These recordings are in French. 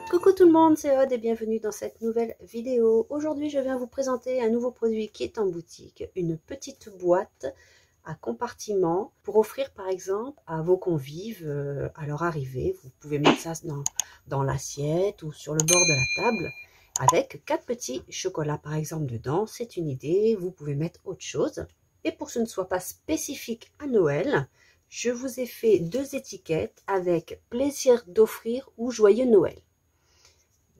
Coucou tout le monde, c'est Aude et bienvenue dans cette nouvelle vidéo. Aujourd'hui, je viens vous présenter un nouveau produit qui est en boutique, une petite boîte à compartiments pour offrir par exemple à vos convives à leur arrivée. Vous pouvez mettre ça dans l'assiette ou sur le bord de la table avec 4 petits chocolats par exemple dedans. C'est une idée, vous pouvez mettre autre chose. Et pour que ce ne soit pas spécifique à Noël, je vous ai fait 2 étiquettes avec plaisir d'offrir ou joyeux Noël.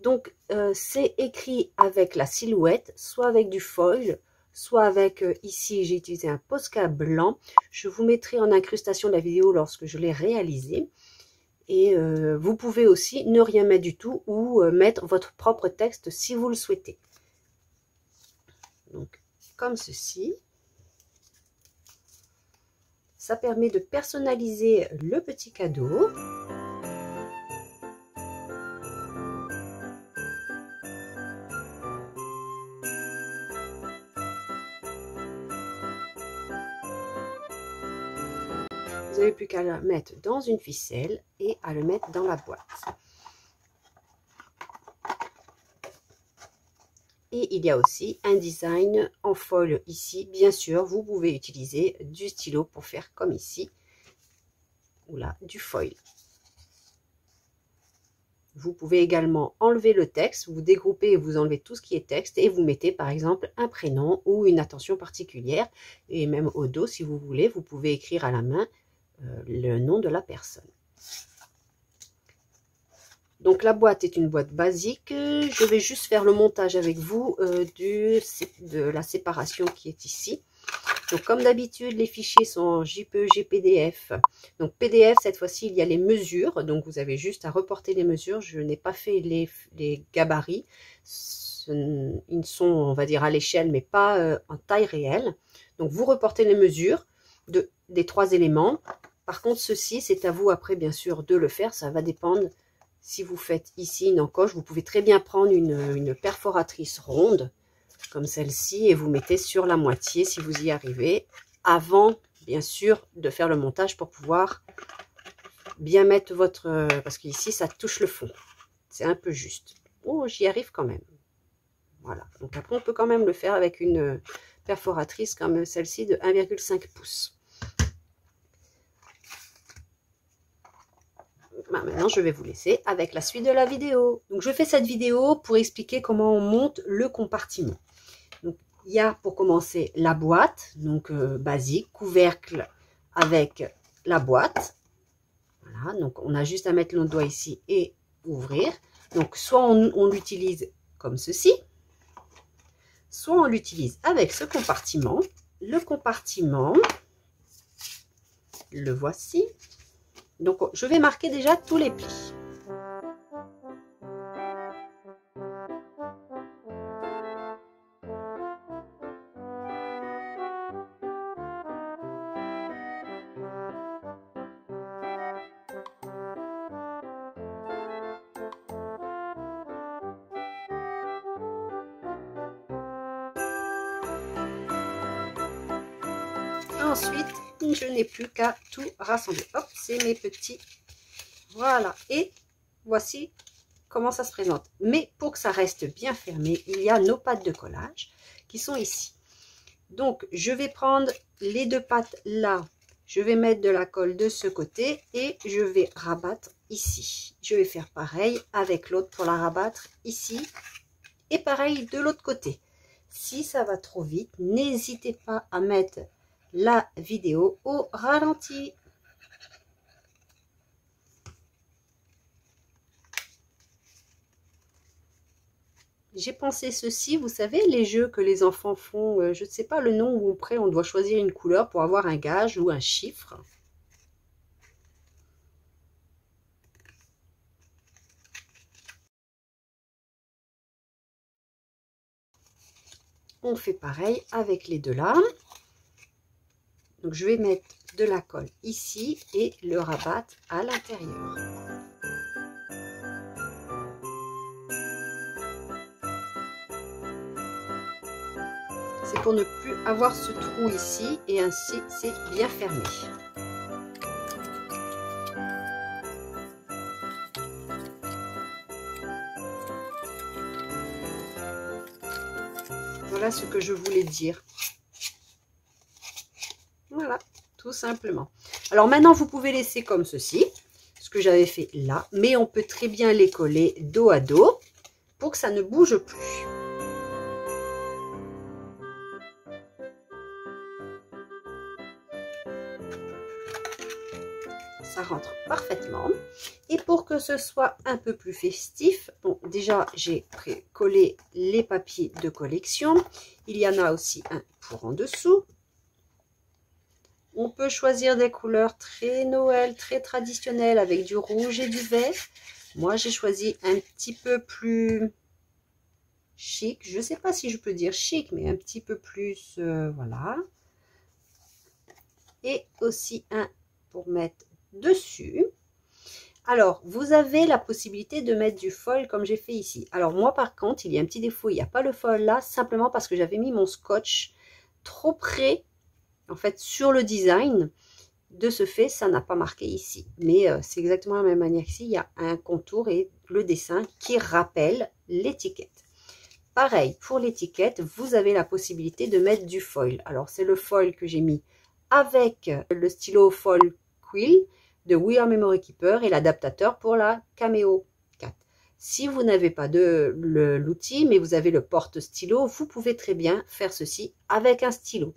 Donc, c'est écrit avec la silhouette, soit avec du foil, soit avec, ici, j'ai utilisé un Posca blanc. Je vous mettrai en incrustation de la vidéo lorsque je l'ai réalisé. Et vous pouvez aussi ne rien mettre du tout ou mettre votre propre texte si vous le souhaitez. Donc, comme ceci. Ça permet de personnaliser le petit cadeau. Vous n'avez plus qu'à le mettre dans une ficelle et à le mettre dans la boîte. Et il y a aussi un design en foil ici. Bien sûr, vous pouvez utiliser du stylo pour faire comme ici. Ou là, du foil. Vous pouvez également enlever le texte, vous dégroupez et vous enlevez tout ce qui est texte et vous mettez par exemple un prénom ou une attention particulière. Et même au dos, si vous voulez, vous pouvez écrire à la main le nom de la personne. Donc la boîte est une boîte basique. Je vais juste faire le montage avec vous de la séparation qui est ici. Donc comme d'habitude, les fichiers sont en JPEG, PDF. Donc PDF, cette fois-ci, il y a les mesures. Donc vous avez juste à reporter les mesures. Je n'ai pas fait les gabarits. Ils sont, on va dire, à l'échelle, mais pas en taille réelle. Donc vous reportez les mesures des 3 éléments. Par contre, ceci, c'est à vous après, bien sûr, de le faire. Ça va dépendre. Si vous faites ici une encoche, vous pouvez très bien prendre une perforatrice ronde, comme celle-ci, et vous mettez sur la moitié, si vous y arrivez, avant, bien sûr, de faire le montage pour pouvoir bien mettre votre... parce qu'ici, ça touche le fond. C'est un peu juste. Oh, j'y arrive quand même. Voilà. Donc après, on peut quand même le faire avec une perforatrice comme celle-ci de 1,5 pouces. Maintenant, je vais vous laisser avec la suite de la vidéo. Donc, je fais cette vidéo pour expliquer comment on monte le compartiment. Donc, il y a pour commencer la boîte, donc basique, couvercle avec la boîte. Voilà, donc on a juste à mettre le doigt ici et ouvrir. Donc, soit on l'utilise comme ceci, soit on l'utilise avec ce compartiment. Le compartiment, le voici. Donc, je vais marquer déjà tous les plis. Ensuite, je n'ai plus qu'à tout rassembler. Hop, c'est mes petits. Voilà. Et voici comment ça se présente. Mais pour que ça reste bien fermé, il y a nos pattes de collage qui sont ici. Donc, je vais prendre les 2 pattes là. Je vais mettre de la colle de ce côté et je vais rabattre ici. Je vais faire pareil avec l'autre pour la rabattre ici. Et pareil de l'autre côté. Si ça va trop vite, n'hésitez pas à mettre la vidéo au ralenti. J'ai pensé ceci, vous savez, les jeux que les enfants font, je ne sais pas le nom, où après on doit choisir une couleur pour avoir un gage ou un chiffre. On fait pareil avec les 2 là. Donc je vais mettre de la colle ici et le rabattre à l'intérieur. C'est pour ne plus avoir ce trou ici et ainsi c'est bien fermé. Voilà ce que je voulais dire. Voilà, tout simplement. Alors maintenant, vous pouvez laisser comme ceci, ce que j'avais fait là, mais on peut très bien les coller dos à dos pour que ça ne bouge plus. Ça rentre parfaitement. Et pour que ce soit un peu plus festif, bon, déjà j'ai collé les papiers de collection. Il y en a aussi un pour en dessous. On peut choisir des couleurs très Noël, très traditionnelles avec du rouge et du vert. Moi, j'ai choisi un petit peu plus chic. Je ne sais pas si je peux dire chic, mais un petit peu plus, voilà. Et aussi un pour mettre dessus. Alors, vous avez la possibilité de mettre du foil comme j'ai fait ici. Alors, moi, par contre, il y a un petit défaut. Il n'y a pas le foil là, simplement parce que j'avais mis mon scotch trop près, en fait, sur le design. De ce fait, ça n'a pas marqué ici. Mais c'est exactement la même manière qu'ici. Il y a un contour et le dessin qui rappelle l'étiquette. Pareil, pour l'étiquette, vous avez la possibilité de mettre du foil. Alors, c'est le foil que j'ai mis avec le stylo foil quill de We Are Memory Keeper et l'adaptateur pour la Cameo 4. Si vous n'avez pas l'outil, mais vous avez le porte-stylo, vous pouvez très bien faire ceci avec un stylo.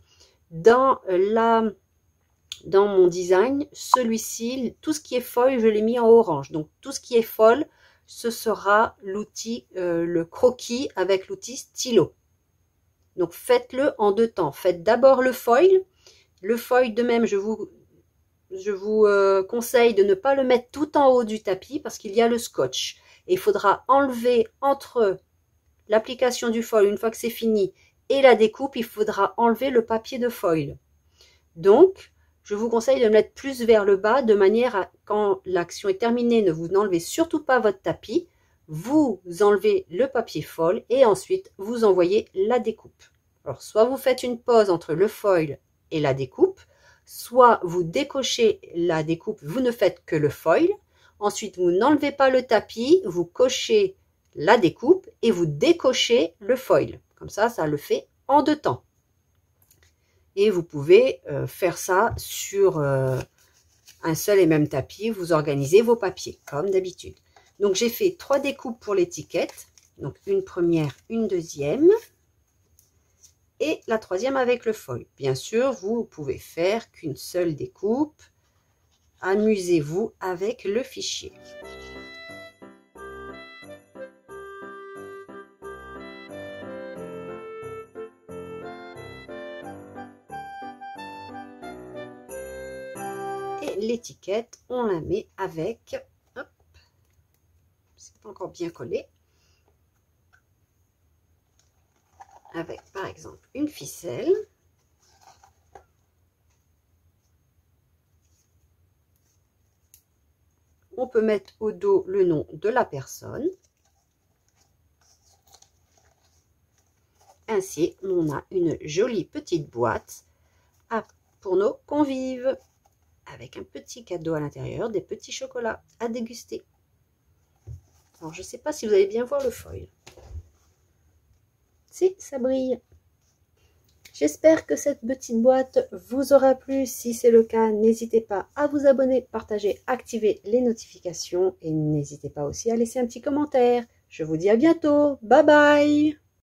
Dans mon design, celui-ci, tout ce qui est foil, je l'ai mis en orange. Donc, tout ce qui est foil, ce sera l'outil, le croquis avec l'outil stylo. Donc, faites-le en deux temps. Faites d'abord le foil. Le foil, de même, je vous conseille de ne pas le mettre tout en haut du tapis parce qu'il y a le scotch. Et il faudra enlever entre l'application du foil, une fois que c'est fini, et la découpe, il faudra enlever le papier de foil. Donc, je vous conseille de le mettre plus vers le bas, de manière à, quand l'action est terminée, ne vous n'enlevez surtout pas votre tapis, vous enlevez le papier foil et ensuite vous envoyez la découpe. Alors, soit vous faites une pause entre le foil et la découpe, soit vous décochez la découpe, vous ne faites que le foil, ensuite vous n'enlevez pas le tapis, vous cochez la découpe et vous décochez le foil. Comme ça, ça le fait en deux temps. Et vous pouvez faire ça sur un seul et même tapis, vous organisez vos papiers, comme d'habitude. Donc, j'ai fait 3 découpes pour l'étiquette. Donc, une première, une deuxième. Et la troisième avec le foil. Bien sûr, vous pouvez faire qu'une seule découpe. Amusez-vous avec le fichier. Et l'étiquette, on la met avec, hop, c'est pas encore bien collé, avec par exemple une ficelle. On peut mettre au dos le nom de la personne. Ainsi, on a une jolie petite boîte pour nos convives, avec un petit cadeau à l'intérieur, des petits chocolats à déguster. Alors, je ne sais pas si vous allez bien voir le foil. Si, ça brille. J'espère que cette petite boîte vous aura plu. Si c'est le cas, n'hésitez pas à vous abonner, partager, activer les notifications et n'hésitez pas aussi à laisser un petit commentaire. Je vous dis à bientôt. Bye bye!